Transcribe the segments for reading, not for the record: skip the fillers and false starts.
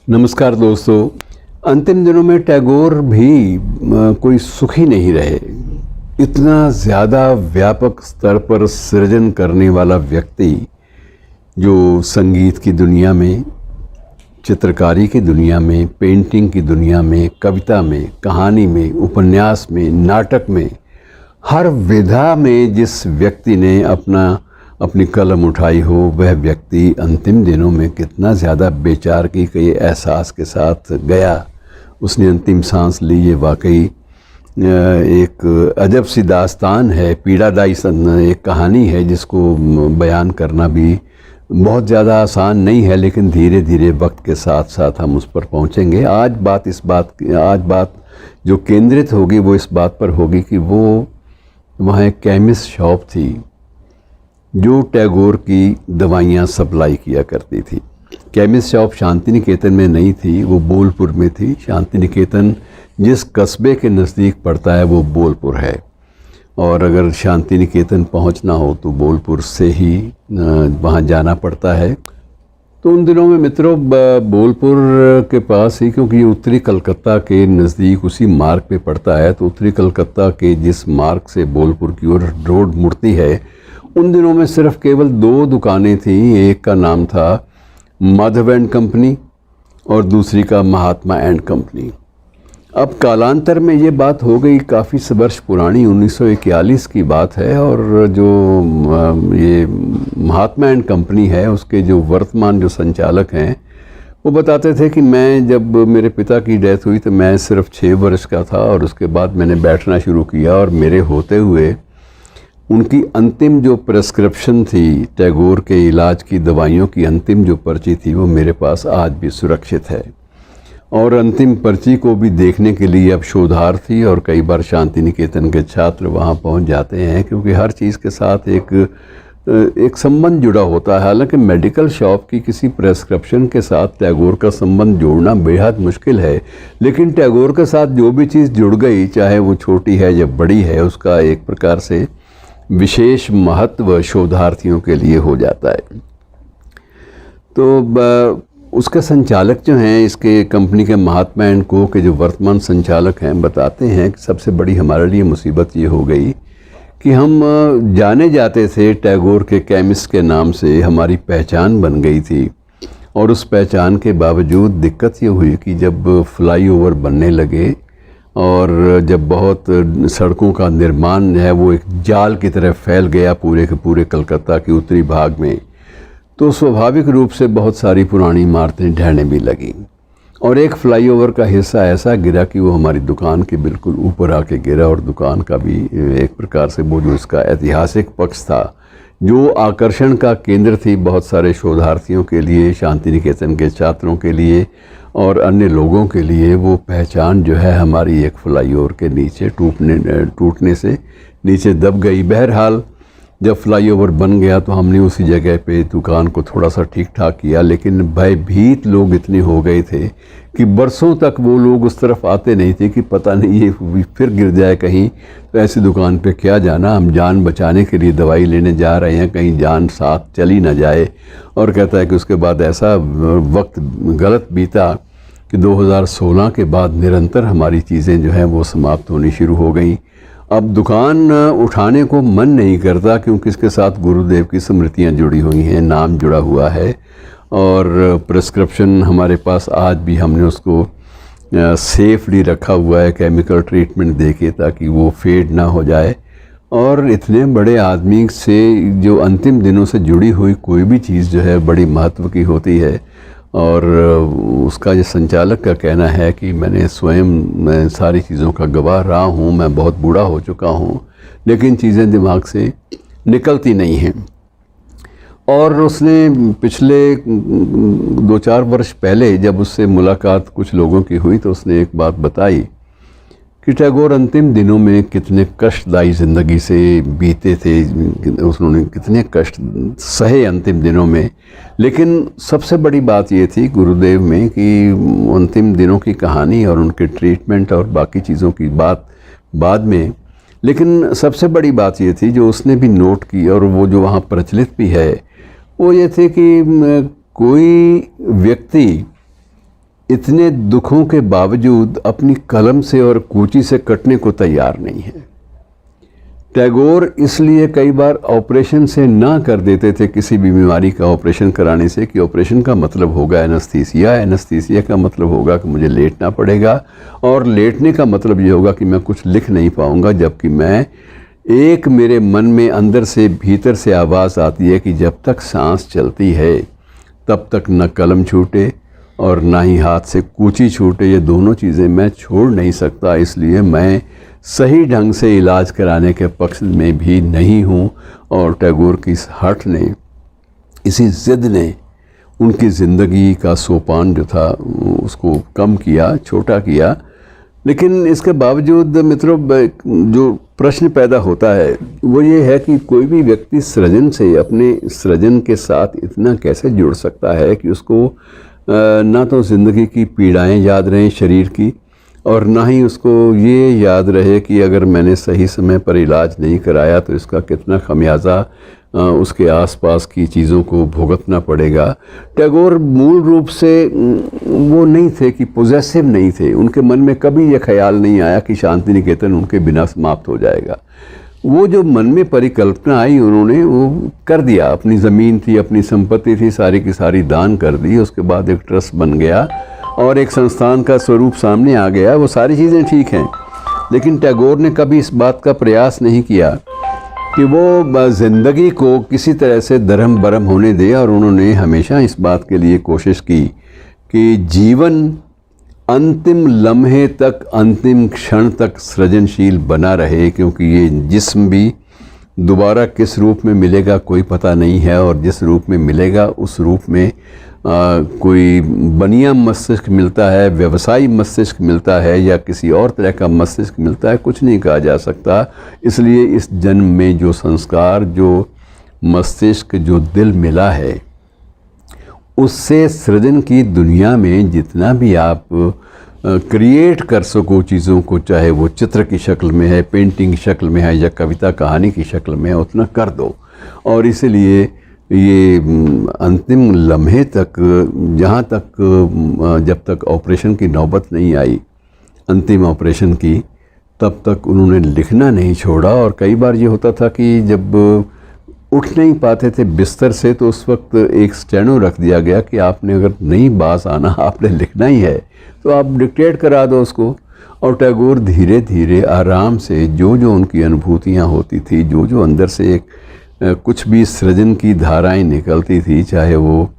नमस्कार दोस्तों। अंतिम दिनों में टैगोर भी कोई सुखी नहीं रहे। इतना ज़्यादा व्यापक स्तर पर सृजन करने वाला व्यक्ति जो संगीत की दुनिया में, चित्रकारी की दुनिया में, पेंटिंग की दुनिया में, कविता में, कहानी में, उपन्यास में, नाटक में, हर विधा में जिस व्यक्ति ने अपनी कलम उठाई हो, वह व्यक्ति अंतिम दिनों में कितना ज़्यादा बेचारगी के एहसास के साथ गया। उसने अंतिम सांस ली। ये वाकई एक अजब सी दास्तान है, पीड़ादायी एक कहानी है जिसको बयान करना भी बहुत ज़्यादा आसान नहीं है, लेकिन धीरे धीरे वक्त के साथ साथ हम उस पर पहुँचेंगे। आज बात जो केंद्रित होगी वो इस बात पर होगी कि वो वहाँ एक केमिस्ट शॉप थी जो टैगोर की दवाइयाँ सप्लाई किया करती थी। केमिस्ट शॉप शांति निकेतन में नहीं थी, वो बोलपुर में थी। शांति निकेतन जिस कस्बे के नज़दीक पड़ता है वो बोलपुर है, और अगर शांति निकेतन पहुंचना हो तो बोलपुर से ही वहां जाना पड़ता है। तो उन दिनों में मित्रों बोलपुर के पास ही, क्योंकि ये उत्तरी कलकत्ता के नज़दीक उसी मार्ग पे पड़ता है, तो उत्तरी कलकत्ता के जिस मार्ग से बोलपुर की ओर रोड मुड़ती है, उन दिनों में सिर्फ केवल 2 दुकानें थीं। एक का नाम था माधव एंड कंपनी और दूसरी का महात्मा एंड कंपनी। अब कालांतर में ये बात हो गई, काफ़ी वर्ष पुरानी 1941 की बात है, और जो ये महात्मा एंड कंपनी है उसके जो वर्तमान जो संचालक हैं वो बताते थे कि मैं जब मेरे पिता की डेथ हुई तो मैं सिर्फ 6 वर्ष का था, और उसके बाद मैंने बैठना शुरू किया, और मेरे होते हुए उनकी अंतिम जो प्रेस्क्रिप्शन थी, टैगोर के इलाज की दवाइयों की अंतिम जो पर्ची थी, वो मेरे पास आज भी सुरक्षित है। और अंतिम पर्ची को भी देखने के लिए अब शोधार्थी और कई बार शांति निकेतन के छात्र वहाँ पहुँच जाते हैं, क्योंकि हर चीज़ के साथ एक संबंध जुड़ा होता है। हालांकि मेडिकल शॉप की किसी प्रेस्क्रिप्शन के साथ टैगोर का संबंध जोड़ना बेहद मुश्किल है, लेकिन टैगोर के साथ जो भी चीज़ जुड़ गई, चाहे वो छोटी है या बड़ी है, उसका एक प्रकार से विशेष महत्व शोधार्थियों के लिए हो जाता है। तो उसके संचालक जो हैं, इसके कंपनी के महात्मा एंड को के जो वर्तमान संचालक हैं, बताते हैं कि सबसे बड़ी हमारे लिए मुसीबत ये हो गई कि हम जाने जाते थे टैगोर के केमिस्ट के नाम से, हमारी पहचान बन गई थी, और उस पहचान के बावजूद दिक्कत ये हुई कि जब फ्लाईओवर बनने लगे और जब बहुत सड़कों का निर्माण है वो एक जाल की तरह फैल गया पूरे के पूरे कलकत्ता के उत्तरी भाग में, तो स्वाभाविक रूप से बहुत सारी पुरानी इमारतें ढहने भी लगीं, और एक फ्लाईओवर का हिस्सा ऐसा गिरा कि वो हमारी दुकान के बिल्कुल ऊपर आके गिरा, और दुकान का भी एक प्रकार से वो जो इसका ऐतिहासिक पक्ष था, जो आकर्षण का केंद्र थी बहुत सारे शोधार्थियों के लिए, शांति निकेतन के छात्रों के लिए और अन्य लोगों के लिए, वो पहचान जो है हमारी एक फ्लाईओवर के नीचे टूटने से नीचे दब गई। बहरहाल जब फ्लाईओवर बन गया तो हमने उसी जगह पे दुकान को थोड़ा सा ठीक ठाक किया, लेकिन भयभीत लोग इतने हो गए थे कि बरसों तक वो लोग उस तरफ आते नहीं थे कि पता नहीं ये फिर गिर जाए कहीं, तो ऐसी दुकान पे क्या जाना, हम जान बचाने के लिए दवाई लेने जा रहे हैं, कहीं जान साथ चली ना जाए। और कहता है कि उसके बाद ऐसा वक्त गलत बीता कि 2016 के बाद निरंतर हमारी चीज़ें जो हैं वो समाप्त होनी शुरू हो गई। अब दुकान उठाने को मन नहीं करता, क्योंकि इसके साथ गुरुदेव की स्मृतियाँ जुड़ी हुई हैं, नाम जुड़ा हुआ है, और प्रेस्क्रिप्शन हमारे पास आज भी हमने उसको सेफली रखा हुआ है, केमिकल ट्रीटमेंट देके, ताकि वो फेड ना हो जाए। और इतने बड़े आदमी से जो अंतिम दिनों से जुड़ी हुई कोई भी चीज़ जो है बड़ी महत्व की होती है, और उसका जो संचालक का कहना है कि मैंने मैं सारी चीज़ों का गवाह रहा हूँ, मैं बहुत बूढ़ा हो चुका हूँ, लेकिन चीज़ें दिमाग से निकलती नहीं हैं। और उसने पिछले 2-4 वर्ष पहले जब उससे मुलाकात कुछ लोगों की हुई तो उसने एक बात बताई कि टैगोर अंतिम दिनों में कितने कष्टदायी ज़िंदगी से बीते थे, उन्होंने कितने कष्ट सहे अंतिम दिनों में। लेकिन सबसे बड़ी बात ये थी गुरुदेव में कि अंतिम दिनों की कहानी और उनके ट्रीटमेंट और बाकी चीज़ों की बात बाद में, लेकिन सबसे बड़ी बात ये थी जो उसने भी नोट की और वो जो वहाँ प्रचलित भी है, वो ये थे कि कोई व्यक्ति इतने दुखों के बावजूद अपनी कलम से और कूची से कटने को तैयार नहीं है। टैगोर इसलिए कई बार ऑपरेशन से ना कर देते थे, किसी भी बीमारी का ऑपरेशन कराने से, कि ऑपरेशन का मतलब होगा एनेस्थीसिया, एनेस्थीसिया का मतलब होगा कि मुझे लेटना पड़ेगा, और लेटने का मतलब ये होगा कि मैं कुछ लिख नहीं पाऊंगा, जबकि मैं एक मेरे मन में अंदर से भीतर से आवाज़ आती है कि जब तक सांस चलती है तब तक न कलम छूटे और ना ही हाथ से कूची छूटे। ये दोनों चीज़ें मैं छोड़ नहीं सकता, इसलिए मैं सही ढंग से इलाज कराने के पक्ष में भी नहीं हूँ। और टैगोर की इस हठ ने, इसी ज़िद ने उनकी ज़िंदगी का सोपान जो था उसको कम किया, छोटा किया। लेकिन इसके बावजूद मित्रों, जो प्रश्न पैदा होता है वो ये है कि कोई भी व्यक्ति सृजन से, अपने सृजन के साथ इतना कैसे जुड़ सकता है कि उसको ना तो ज़िंदगी की पीड़ाएं याद रहें शरीर की, और ना ही उसको ये याद रहे कि अगर मैंने सही समय पर इलाज नहीं कराया तो इसका कितना खमियाजा उसके आसपास की चीज़ों को भुगतना पड़ेगा। टैगोर मूल रूप से वो नहीं थे कि पोजेसिव नहीं थे, उनके मन में कभी ये ख्याल नहीं आया कि शांति निकेतन उनके बिना समाप्त हो जाएगा। वो जो मन में परिकल्पना आई उन्होंने वो कर दिया। अपनी ज़मीन थी, अपनी संपत्ति थी, सारी की सारी दान कर दी। उसके बाद एक ट्रस्ट बन गया और एक संस्थान का स्वरूप सामने आ गया। वो सारी चीज़ें ठीक हैं, लेकिन टैगोर ने कभी इस बात का प्रयास नहीं किया कि वो ज़िंदगी को किसी तरह से दरहम बरहम होने दे। और उन्होंने हमेशा इस बात के लिए कोशिश की कि जीवन अंतिम लम्हे तक, अंतिम क्षण तक सृजनशील बना रहे, क्योंकि ये जिस्म भी दोबारा किस रूप में मिलेगा कोई पता नहीं है, और जिस रूप में मिलेगा उस रूप में कोई बनिया मस्तिष्क मिलता है, व्यवसायी मस्तिष्क मिलता है, या किसी और तरह का मस्तिष्क मिलता है, कुछ नहीं कहा जा सकता। इसलिए इस जन्म में जो संस्कार, जो मस्तिष्क, जो दिल मिला है, उससे सृजन की दुनिया में जितना भी आप क्रिएट कर सको चीज़ों को, चाहे वो चित्र की शक्ल में है, पेंटिंग की शक्ल में है, या कविता कहानी की शक्ल में है, उतना कर दो। और इसलिए ये अंतिम लम्हे तक, जहाँ तक जब तक ऑपरेशन की नौबत नहीं आई, अंतिम ऑपरेशन की, तब तक उन्होंने लिखना नहीं छोड़ा। और कई बार ये होता था कि जब उठ नहीं पाते थे बिस्तर से, तो उस वक्त एक स्टेनो रख दिया गया कि आपने अगर नहीं बास आना, आपने लिखना ही है, तो आप डिक्टेट करा दो उसको। और टैगोर धीरे धीरे आराम से जो जो उनकी अनुभूतियाँ होती थी, जो जो अंदर से एक कुछ भी सृजन की धाराएं निकलती थी, चाहे वो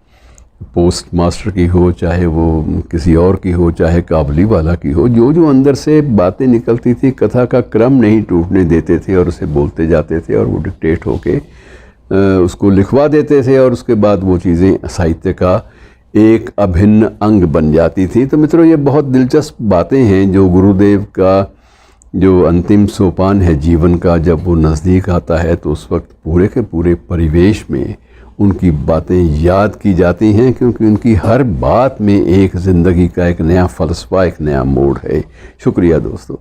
पोस्ट मास्टर की हो, चाहे वो किसी और की हो, चाहे काबली वाला की हो, जो जो अंदर से बातें निकलती थी, कथा का क्रम नहीं टूटने देते थे और उसे बोलते जाते थे, और वो डिक्टेट होके उसको लिखवा देते थे, और उसके बाद वो चीज़ें साहित्य का एक अभिन्न अंग बन जाती थी। तो मित्रों, ये बहुत दिलचस्प बातें हैं जो गुरुदेव का जो अंतिम सोपान है जीवन का, जब वो नज़दीक आता है तो उस वक्त पूरे के पूरे परिवेश में उनकी बातें याद की जाती हैं, क्योंकि उनकी हर बात में एक ज़िंदगी का एक नया फ़लसफ़ा, एक नया मोड़ है। शुक्रिया दोस्तों।